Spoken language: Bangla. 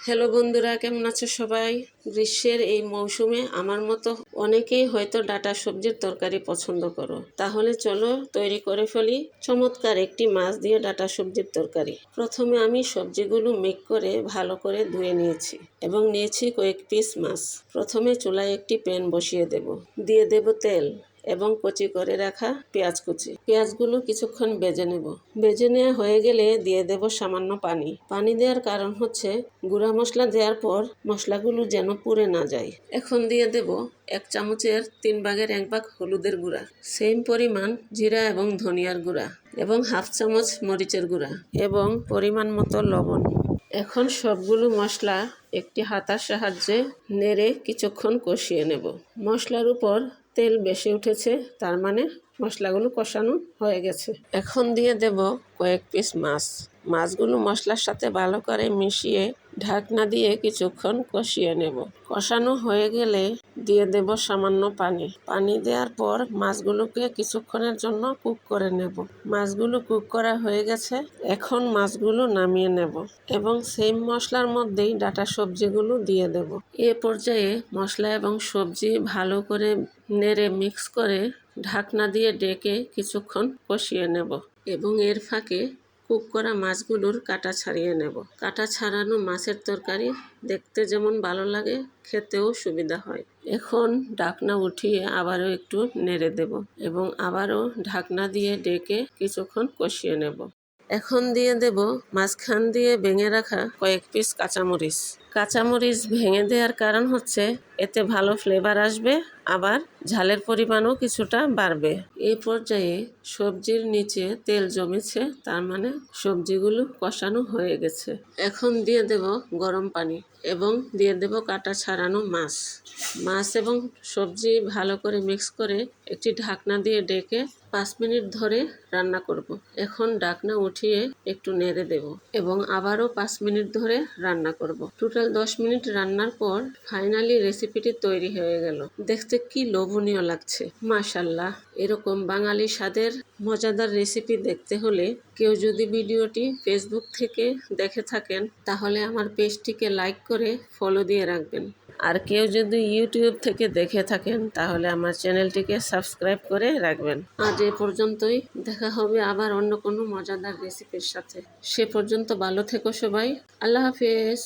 হ্যালো বন্ধুরা, কেমন আছো সবাই? গ্রীষ্মের এই মৌসুমে আমার মতো অনেকেই হয়তো ডাঁটা সবজির তরকারি পছন্দ করো। তাহলে চলো তৈরি করে ফেলি চমৎকার একটি মাছ দিয়ে ডাঁটা সবজির তরকারি। প্রথমে আমি সবজিগুলো মেক করে ভালো করে ধুয়ে নিয়েছি এবং নিয়েছি কয়েক পিস মাছ। প্রথমে চুলায় একটি প্যান বসিয়ে দিয়ে দেব তেল এবং কুচি করে রাখা পেঁয়াজ কুচি। পেঁয়াজগুলো কিছুক্ষণ ভেজে নেব। ভেজে নেওয়া হয়ে গেলে দিয়ে দেব সামান্য পানি। পানি দেওয়ার কারণ হচ্ছে গুঁড়া মশলা দেওয়ার পর মশলাগুলো যেন পুড়ে না যায়। এখন দিয়ে দেব 1 চামচের 3 ভাগের 1 ভাগ হলুদের গুঁড়া, সেম পরিমাণ জিরা এবং ধনিয়ার গুঁড়া এবং 1/2 চামচ মরিচের গুঁড়া এবং পরিমাণ মতো লবণ। এখন সবগুলো মশলা একটি হাতার সাহায্যে নেড়ে কিছুক্ষণ কষিয়ে নেব। মশলার উপর তেল বেশি উঠেছে, তার মানে মশলাগুলো কষানো হয়ে গেছে। এখন দিয়ে দেব কয়েক পিস মাছ। মাছগুলো মশলার সাথে ভালো করে মিশিয়ে ঢাকনা দিয়ে কিছুক্ষণ কষিয়ে নেব। কষানো হয়ে গেলে দিয়ে দেব সামান্য পানি। পানি দেওয়ার পর মাছগুলোকে কিছুক্ষণের জন্য কুক করে নেব। মাছগুলো কুক করা হয়ে গেছে, এখন মাছগুলো নামিয়ে নেব এবং সেম মশলার মধ্যেই ডাঁটা সবজিগুলো দিয়ে দেব। এ পর্যায়ে মশলা এবং সবজি ভালো করে নেড়ে মিক্স করে ঢাকনা দিয়ে ডেকে কিছুক্ষণ কষিয়ে নেব এবং এর ফাঁকে কুক করা মাছগুলোর কাটা ছাড়িয়ে নেব। কাটা ছাড়ানো মাছের তরকারি দেখতে যেমন ভালো লাগে, খেতেও সুবিধা হয়। এখন ঢাকনা উঠিয়ে আবারও একটু নেড়ে দেব এবং আবারও ঢাকনা দিয়ে ডেকে কিছুক্ষণ কষিয়ে নেব। এখন দিয়ে দেব মাঝখান দিয়ে ভেঙে রাখা কয়েক পিস কাঁচামরিচ। কাঁচামরিচ ভেঙে দেওয়ার কারণ হচ্ছে এতে ভালো ফ্লেভার আসবে, আবার ঝালের পরিমাণও কিছুটা বাড়বে। এই পর্যায়ে সবজির নিচে তেল জমেছে, তার মানে সবজিগুলো কষানো হয়ে গেছে। এখন দিয়ে দেব গরম পানি এবং দিয়ে দেব কাটা ছাড়ানো মাছ। মাছ এবং সবজি ভালো করে মিক্স করে একটি ঢাকনা দিয়ে ডেকে 5 মিনিট ধরে রান্না করব। এখন ঢাকনা উঠিয়ে একটু নেড়ে দেব এবং আবারও 5 মিনিট ধরে রান্না করব। টোটাল 10 মিনিট রান্নার পর ফাইনালি রেসিপিটি তৈরি হয়ে গেল। দেখতে কি লোভনীয় লাগছে, মাশাআল্লাহ। এরকম বাঙালি স্বাদের মজাদার রেসিপি দেখতে হলে কেউ যদি ভিডিওটি ফেসবুক থেকে দেখে থাকেন তাহলে আমার পেজটিকে লাইক করে ফলো দিয়ে রাখবেন, আর কেউ যদি ইউটিউব থেকে দেখে থাকেন তাহলে আমার চ্যানেলটিকে সাবস্ক্রাইব করে রাখবেন। আজ এ পর্যন্তই, দেখা হবে আবার অন্য কোনো মজাদার রেসিপির সাথে। সে পর্যন্ত ভালো থেকো সবাই। আল্লাহ হাফেজ।